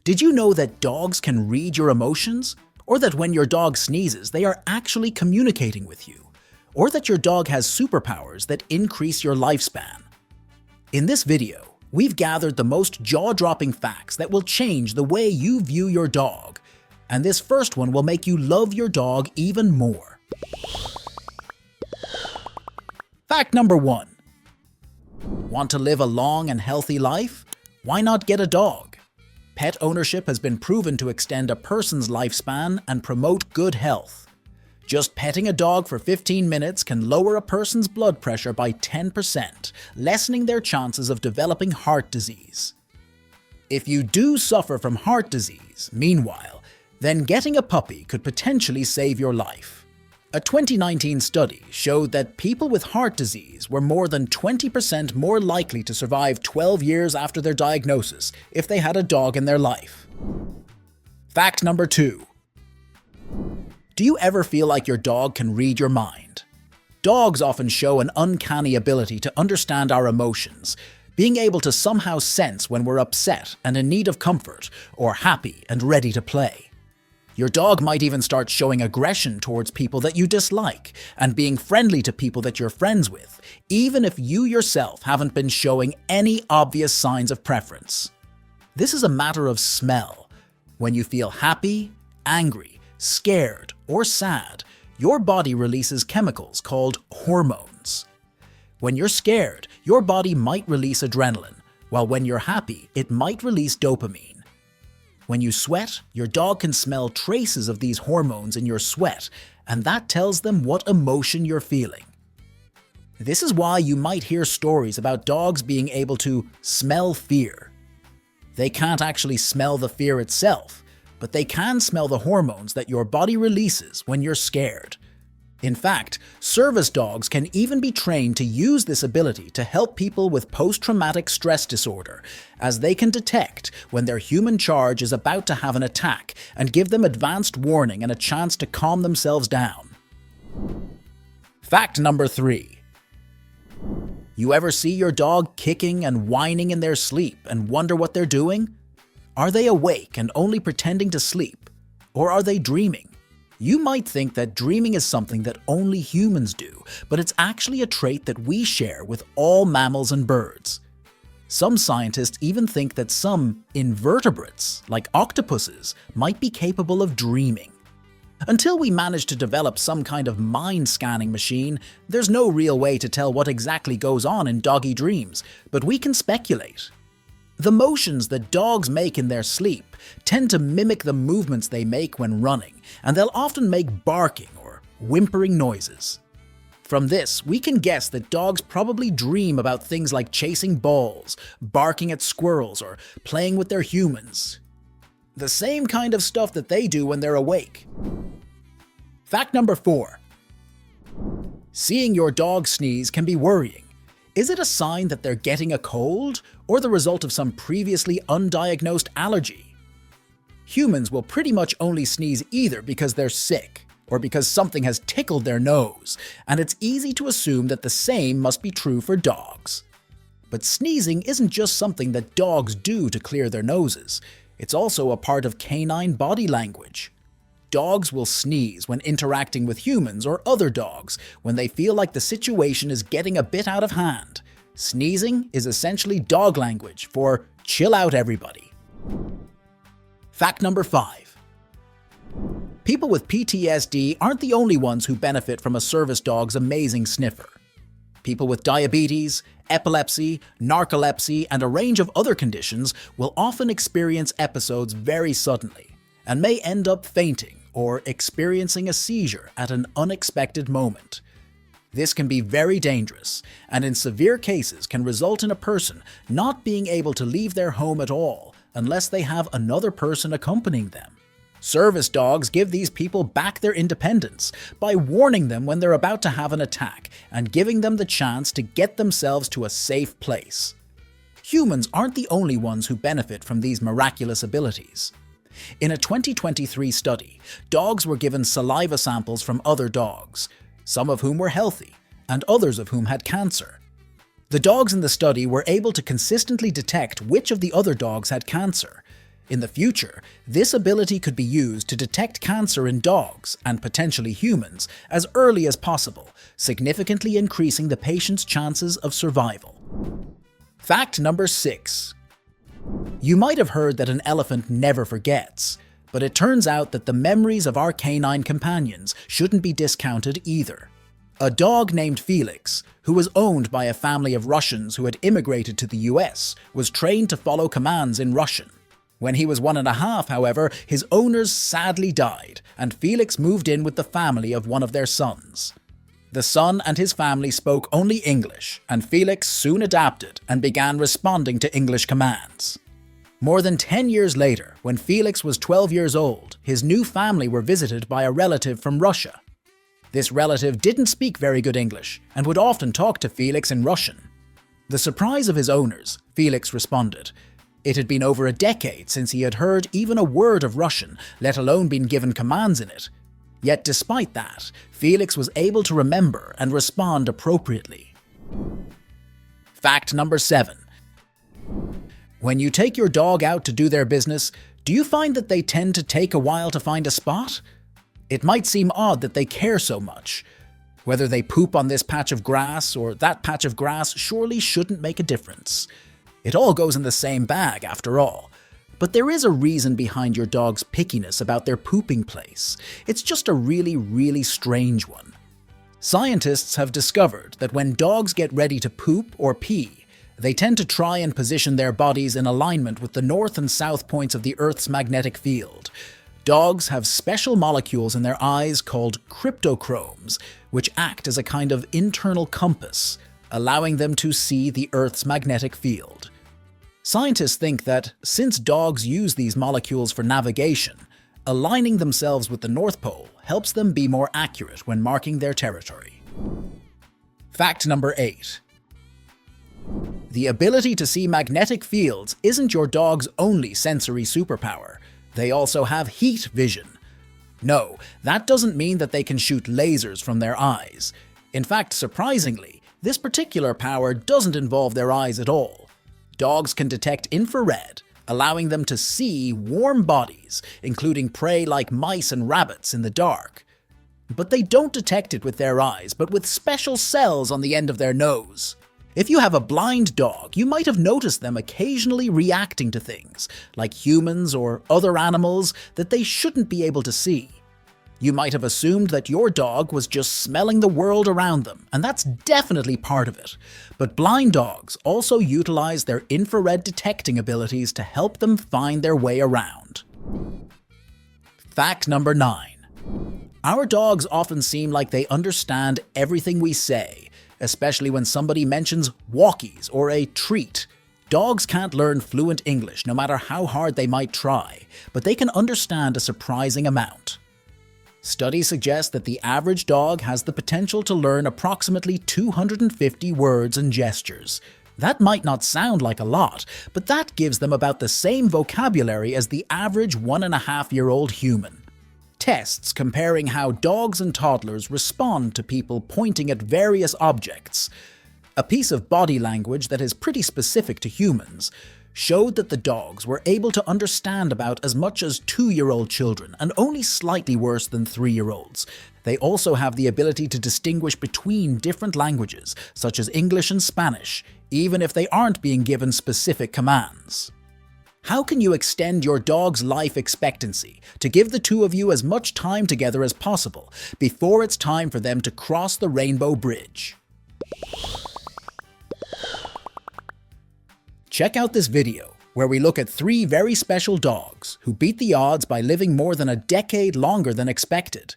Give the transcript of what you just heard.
Did you know that dogs can read your emotions? Or that when your dog sneezes, they are actually communicating with you? Or that your dog has superpowers that increase your lifespan? In this video, we've gathered the most jaw-dropping facts that will change the way you view your dog. And this first one will make you love your dog even more. Fact number 1. Want to live a long and healthy life? Why not get a dog? Pet ownership has been proven to extend a person's lifespan and promote good health. Just petting a dog for 15 minutes can lower a person's blood pressure by 10%, lessening their chances of developing heart disease. If you do suffer from heart disease, meanwhile, then getting a puppy could potentially save your life. A 2019 study showed that people with heart disease were more than 20% more likely to survive 12 years after their diagnosis if they had a dog in their life. Fact number 2. Do you ever feel like your dog can read your mind? Dogs often show an uncanny ability to understand our emotions, being able to somehow sense when we're upset and in need of comfort, or happy and ready to play. Your dog might even start showing aggression towards people that you dislike and being friendly to people that you're friends with, even if you yourself haven't been showing any obvious signs of preference. This is a matter of smell. When you feel happy, angry, scared, or sad, your body releases chemicals called hormones. When you're scared, your body might release adrenaline, while when you're happy, it might release dopamine. When you sweat, your dog can smell traces of these hormones in your sweat, and that tells them what emotion you're feeling. This is why you might hear stories about dogs being able to smell fear. They can't actually smell the fear itself, but they can smell the hormones that your body releases when you're scared. In fact, service dogs can even be trained to use this ability to help people with post-traumatic stress disorder, as they can detect when their human charge is about to have an attack and give them advanced warning and a chance to calm themselves down. Fact number 3. You ever see your dog kicking and whining in their sleep and wonder what they're doing? Are they awake and only pretending to sleep? Or are they dreaming? You might think that dreaming is something that only humans do, but it's actually a trait that we share with all mammals and birds. Some scientists even think that some invertebrates, like octopuses, might be capable of dreaming. Until we manage to develop some kind of mind-scanning machine, there's no real way to tell what exactly goes on in doggy dreams, but we can speculate. The motions that dogs make in their sleep tend to mimic the movements they make when running, and they'll often make barking or whimpering noises. From this, we can guess that dogs probably dream about things like chasing balls, barking at squirrels, or playing with their humans. The same kind of stuff that they do when they're awake. Fact number 4. Seeing your dog sneeze can be worrying. Is it a sign that they're getting a cold, or the result of some previously undiagnosed allergy? Humans will pretty much only sneeze either because they're sick, or because something has tickled their nose, and it's easy to assume that the same must be true for dogs. But sneezing isn't just something that dogs do to clear their noses, it's also a part of canine body language. Dogs will sneeze when interacting with humans or other dogs when they feel like the situation is getting a bit out of hand. Sneezing is essentially dog language for "chill out everybody." Fact number 5. People with PTSD aren't the only ones who benefit from a service dog's amazing sniffer. People with diabetes, epilepsy, narcolepsy, and a range of other conditions will often experience episodes very suddenly, and may end up fainting or experiencing a seizure at an unexpected moment. This can be very dangerous, and in severe cases can result in a person not being able to leave their home at all unless they have another person accompanying them. Service dogs give these people back their independence by warning them when they're about to have an attack and giving them the chance to get themselves to a safe place. Humans aren't the only ones who benefit from these miraculous abilities. In a 2023 study, dogs were given saliva samples from other dogs, some of whom were healthy, and others of whom had cancer. The dogs in the study were able to consistently detect which of the other dogs had cancer. In the future, this ability could be used to detect cancer in dogs, and potentially humans, as early as possible, significantly increasing the patient's chances of survival. Fact number 6. You might have heard that an elephant never forgets, but it turns out that the memories of our canine companions shouldn't be discounted either. A dog named Felix, who was owned by a family of Russians who had immigrated to the US, was trained to follow commands in Russian. When he was 1.5, however, his owners sadly died, and Felix moved in with the family of one of their sons. The son and his family spoke only English, and Felix soon adapted and began responding to English commands. More than 10 years later, when Felix was 12 years old, his new family were visited by a relative from Russia. This relative didn't speak very good English and would often talk to Felix in Russian. The surprise of his owners, Felix responded. It had been over a decade since he had heard even a word of Russian, let alone been given commands in it. Yet despite that, Felix was able to remember and respond appropriately. Fact number 7. When you take your dog out to do their business, do you find that they tend to take a while to find a spot? It might seem odd that they care so much. Whether they poop on this patch of grass or that patch of grass surely shouldn't make a difference. It all goes in the same bag after all. But there is a reason behind your dog's pickiness about their pooping place. It's just a really strange one. Scientists have discovered that when dogs get ready to poop or pee, they tend to try and position their bodies in alignment with the north and south points of the Earth's magnetic field. Dogs have special molecules in their eyes called cryptochromes, which act as a kind of internal compass, allowing them to see the Earth's magnetic field. Scientists think that since dogs use these molecules for navigation, aligning themselves with the North Pole helps them be more accurate when marking their territory. Fact number 8. The ability to see magnetic fields isn't your dog's only sensory superpower. They also have heat vision. No, that doesn't mean that they can shoot lasers from their eyes. In fact, surprisingly, this particular power doesn't involve their eyes at all. Dogs can detect infrared, allowing them to see warm bodies, including prey like mice and rabbits, in the dark. But they don't detect it with their eyes, but with special cells on the end of their nose. If you have a blind dog, you might have noticed them occasionally reacting to things, like humans or other animals, that they shouldn't be able to see. You might have assumed that your dog was just smelling the world around them, and that's definitely part of it. But blind dogs also utilize their infrared detecting abilities to help them find their way around. Fact number 9. Our dogs often seem like they understand everything we say, especially when somebody mentions walkies or a treat. Dogs can't learn fluent English no matter how hard they might try, but they can understand a surprising amount. Studies suggest that the average dog has the potential to learn approximately 250 words and gestures. That might not sound like a lot, but that gives them about the same vocabulary as the average 1.5-year-old human. Tests comparing how dogs and toddlers respond to people pointing at various objects, a piece of body language that is pretty specific to humans, showed that the dogs were able to understand about as much as 2-year-old children and only slightly worse than 3-year-olds. They also have the ability to distinguish between different languages, such as English and Spanish, even if they aren't being given specific commands. How can you extend your dog's life expectancy to give the two of you as much time together as possible before it's time for them to cross the rainbow bridge? Check out this video, where we look at 3 very special dogs who beat the odds by living more than a decade longer than expected.